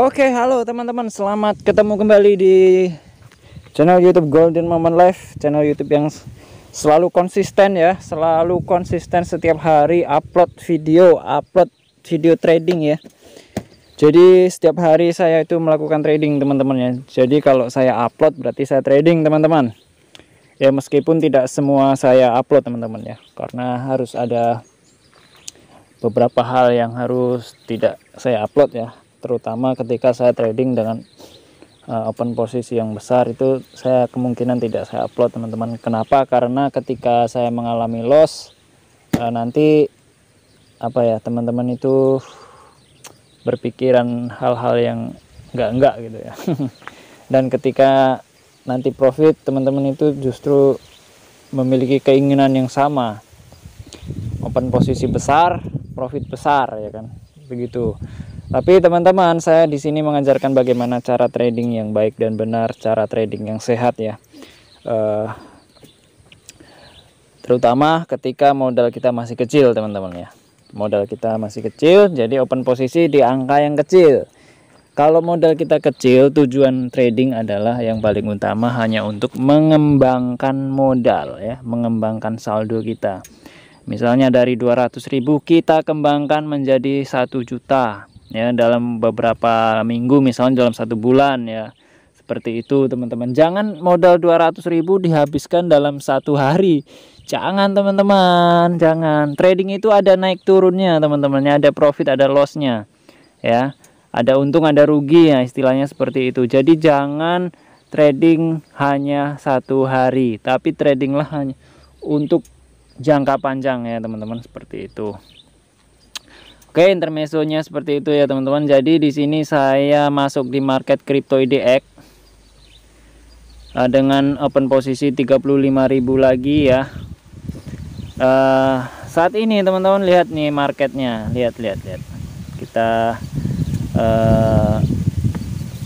Oke, halo teman-teman, selamat ketemu kembali di channel YouTube Golden Moment Life, channel YouTube yang selalu konsisten ya, selalu konsisten setiap hari upload video trading ya. Jadi setiap hari saya itu melakukan trading teman-teman ya. Jadi kalau saya upload berarti saya trading teman-teman. Ya meskipun tidak semua saya upload teman-teman ya, karena harus ada beberapa hal yang harus tidak saya upload ya. Terutama ketika saya trading dengan open posisi yang besar, itu saya kemungkinan tidak saya upload teman-teman. Kenapa? Karena ketika saya mengalami loss nanti teman-teman itu berpikiran hal-hal yang enggak gitu ya. Dan ketika nanti profit, teman-teman itu justru memiliki keinginan yang sama, open posisi besar, profit besar ya kan, begitu. Tapi teman-teman, saya di sini mengajarkan bagaimana cara trading yang baik dan benar, cara trading yang sehat ya. Terutama ketika modal kita masih kecil teman-teman ya. Modal kita masih kecil, jadi open posisi di angka yang kecil. Kalau modal kita kecil, tujuan trading adalah yang paling utama hanya untuk mengembangkan modal ya, mengembangkan saldo kita. Misalnya dari 200.000 kita kembangkan menjadi 1 juta. Ya, dalam beberapa minggu, misalnya dalam 1 bulan ya, seperti itu teman-teman. Jangan modal 200.000 dihabiskan dalam 1 hari, jangan teman-teman, jangan. Trading itu ada naik turunnya teman-teman, ada profit ada lossnya ya, ada untung ada rugi ya, istilahnya seperti itu. Jadi jangan trading hanya 1 hari, tapi tradinglah hanya untuk jangka panjang ya teman-teman, seperti itu. Oke, intermezzonya seperti itu ya teman-teman. Jadi di sini saya masuk di market crypto IDX dengan open posisi 35.000 lagi ya. Saat ini teman-teman lihat nih marketnya, lihat. Kita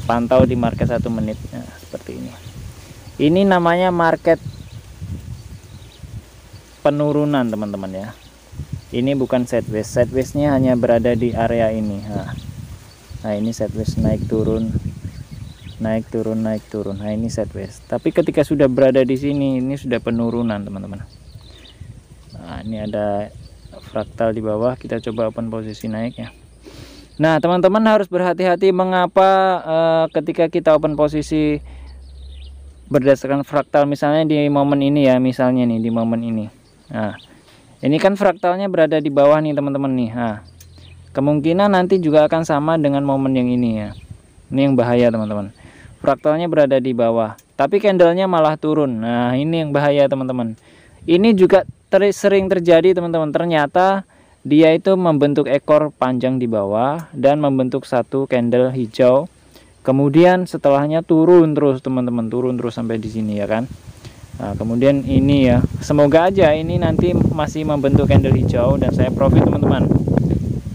pantau di market 1 menit ya, seperti ini. Ini namanya market penurunan teman-teman ya. Ini bukan sideways nya hanya berada di area ini. Nah ini sideways, naik turun. Nah ini sideways. Tapi ketika sudah berada di sini, ini sudah penurunan teman-teman. Nah ini ada fraktal di bawah, kita coba open posisi naik ya. Nah teman-teman harus berhati-hati. Mengapa ketika kita open posisi berdasarkan fraktal, misalnya di momen ini ya, misalnya nih di momen ini. Nah ini kan fraktalnya berada di bawah nih teman-teman nih. Nah, kemungkinan nanti juga akan sama dengan momen yang ini ya. Ini yang bahaya teman-teman. Fraktalnya berada di bawah, tapi candlenya malah turun. Nah ini yang bahaya teman-teman. Ini juga sering terjadi teman-teman. Ternyata dia itu membentuk ekor panjang di bawah dan membentuk 1 candle hijau. Kemudian setelahnya turun terus teman-teman, turun terus sampai di sini ya kan. Nah kemudian ini ya, semoga aja ini nanti masih membentuk candle hijau dan saya profit teman-teman.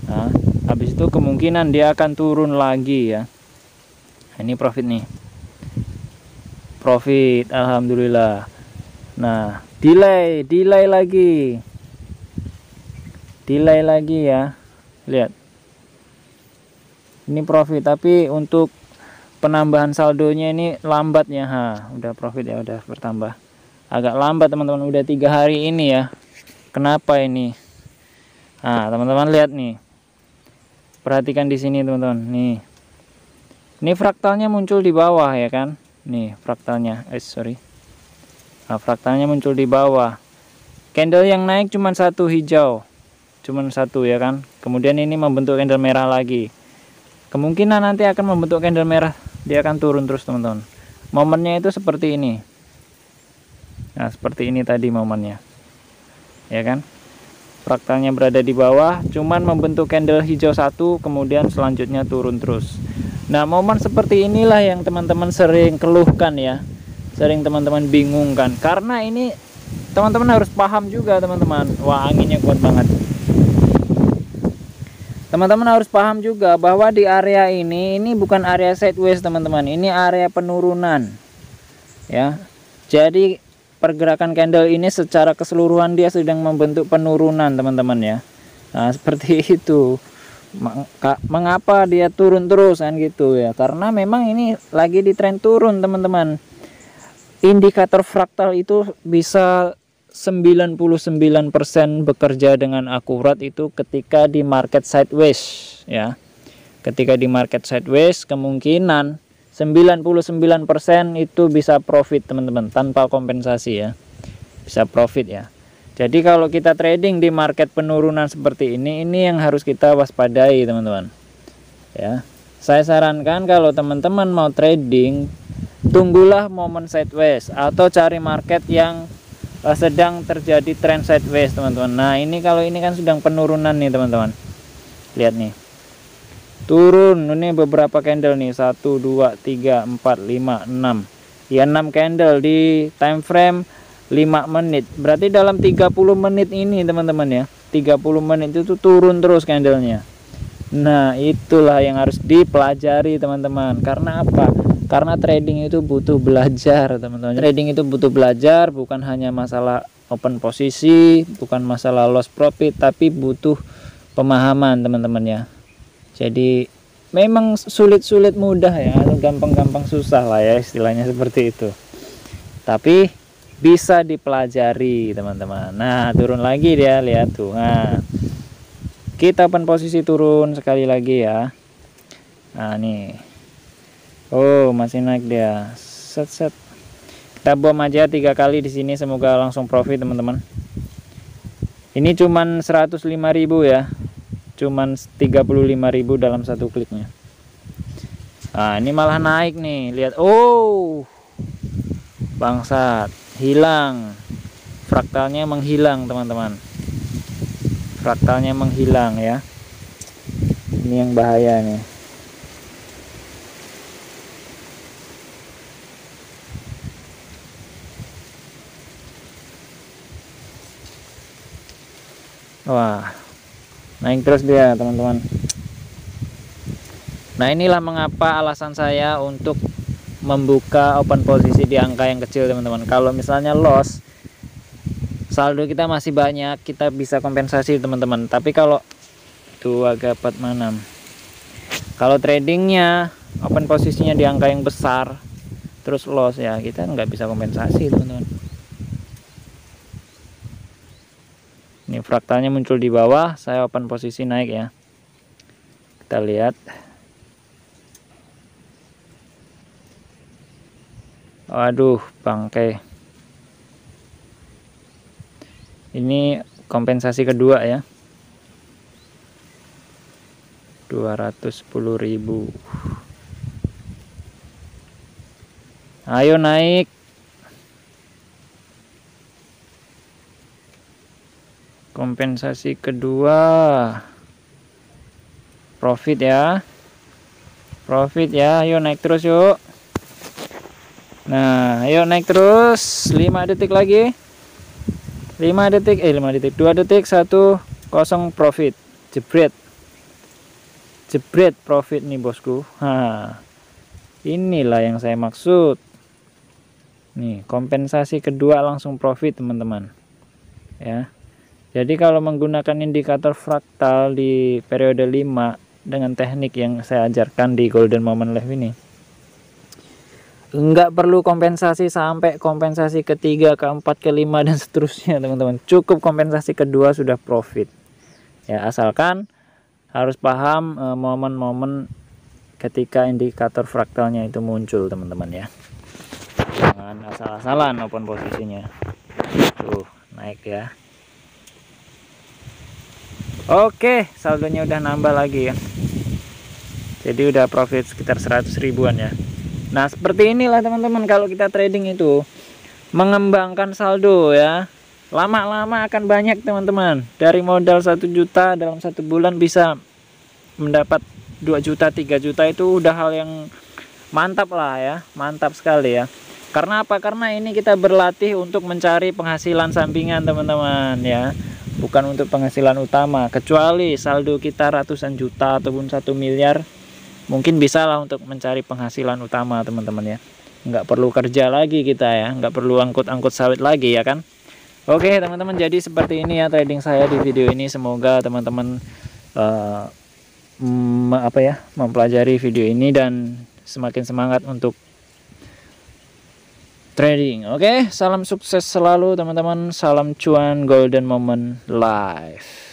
Nah habis itu kemungkinan dia akan turun lagi ya. Ini profit nih, profit alhamdulillah. Nah delay lagi ya, lihat ini profit, tapi untuk penambahan saldonya ini lambat ya. Udah profit ya, udah bertambah agak lambat teman-teman, udah 3 hari ini ya. Kenapa ini? Nah teman-teman lihat nih, perhatikan di sini teman-teman nih. Ini fraktalnya muncul di bawah ya kan. Nih fraktalnya, fraktalnya muncul di bawah. Candle yang naik cuma 1 hijau, cuma 1 ya kan. Kemudian ini membentuk candle merah lagi. Kemungkinan nanti akan membentuk candle merah, dia akan turun terus teman-teman. Momennya itu seperti ini. Nah seperti ini tadi momennya ya kan. Fraktalnya berada di bawah, cuman membentuk candle hijau 1, kemudian selanjutnya turun terus. Nah momen seperti inilah yang teman-teman sering keluhkan ya, sering teman-teman bingungkan. Karena ini teman-teman harus paham juga teman-teman. Wah anginnya kuat banget. Teman-teman harus paham juga bahwa di area ini bukan area sideways teman-teman, ini area penurunan ya. Jadi pergerakan candle ini secara keseluruhan dia sedang membentuk penurunan teman-teman ya. Nah seperti itu. Mengapa dia turun terus kan gitu ya? Karena memang ini lagi di tren turun teman-teman. Indikator fraktal itu bisa 99% bekerja dengan akurat itu ketika di market sideways ya. Ketika di market sideways kemungkinan 99% itu bisa profit teman-teman, tanpa kompensasi ya. Bisa profit ya. Jadi kalau kita trading di market penurunan seperti ini yang harus kita waspadai teman-teman ya. Saya sarankan kalau teman-teman mau trading, tunggulah momen sideways atau cari market yang sedang terjadi trend sideways teman-teman. Nah ini kalau ini kan sedang penurunan nih teman-teman, lihat nih, turun ini beberapa candle nih, 1 2 3 4 5 6 ya, 6 candle di time frame 5 menit. Berarti dalam 30 menit ini teman-teman ya, 30 menit itu turun terus candlenya. Nah itulah yang harus dipelajari teman-teman. Karena apa? Karena trading itu butuh belajar teman-teman. Trading itu butuh belajar, bukan hanya masalah open posisi, bukan masalah loss profit, tapi butuh pemahaman teman-teman ya. Jadi memang sulit-sulit mudah ya, atau gampang-gampang susah lah ya, istilahnya seperti itu. Tapi bisa dipelajari teman-teman. Nah turun lagi dia, lihat tuh. Nah kita open posisi turun sekali lagi ya. Nah nih, oh masih naik dia, set. Kita bom aja 3 kali di sini, semoga langsung profit teman-teman. Ini cuman 105.000 ya, cuman 35.000 dalam satu kliknya. Nah ini malah naik nih, lihat. Oh bangsat, hilang, fraktalnya menghilang teman-teman, fraktalnya menghilang ya. Ini yang bahaya nih. Wah naik terus dia teman-teman. Nah inilah mengapa alasan saya untuk membuka open posisi di angka yang kecil teman-teman. Kalau misalnya loss, saldo kita masih banyak, kita bisa kompensasi teman-teman. Tapi kalau tuh agak 46, kalau tradingnya open posisinya di angka yang besar terus loss ya, kita nggak bisa kompensasi teman-teman. Ini fraktalnya muncul di bawah, saya open posisi naik ya. Kita lihat. Waduh, bangke. Ini kompensasi kedua ya. 210.000. Ayo naik. Kompensasi kedua, profit ya, profit ya. Ayo naik terus yuk. Nah ayo naik terus, 5 detik lagi, 5 detik 2 detik, 1 0 profit, jebret profit nih bosku. Inilah yang saya maksud nih, kompensasi kedua langsung profit teman-teman ya. Jadi kalau menggunakan indikator fraktal di periode 5 dengan teknik yang saya ajarkan di Golden Moment Live ini, enggak perlu kompensasi sampai kompensasi ketiga, keempat, kelima dan seterusnya teman-teman. Cukup kompensasi kedua sudah profit ya, asalkan harus paham momen-momen ketika indikator fraktalnya itu muncul teman-teman ya. Jangan asal-asalan open posisinya. Tuh naik ya. Oke, saldonya udah nambah lagi ya. Jadi udah profit sekitar 100 ribuan ya. Nah seperti inilah teman-teman, kalau kita trading itu mengembangkan saldo ya, lama-lama akan banyak teman-teman. Dari modal 1 juta dalam 1 bulan bisa mendapat 2 juta 3 juta, itu udah hal yang mantap lah ya, mantap sekali ya. Karena apa? Karena ini kita berlatih untuk mencari penghasilan sampingan teman-teman ya, bukan untuk penghasilan utama. Kecuali saldo kita ratusan juta ataupun 1 miliar, mungkin bisa lah untuk mencari penghasilan utama teman-teman ya. Nggak perlu kerja lagi kita ya, nggak perlu angkut-angkut sawit lagi ya kan. Oke teman-teman, jadi seperti ini ya trading saya di video ini. Semoga teman-teman mempelajari video ini dan semakin semangat untuk trading. Oke, salam sukses selalu teman-teman. Salam cuan golden moment life.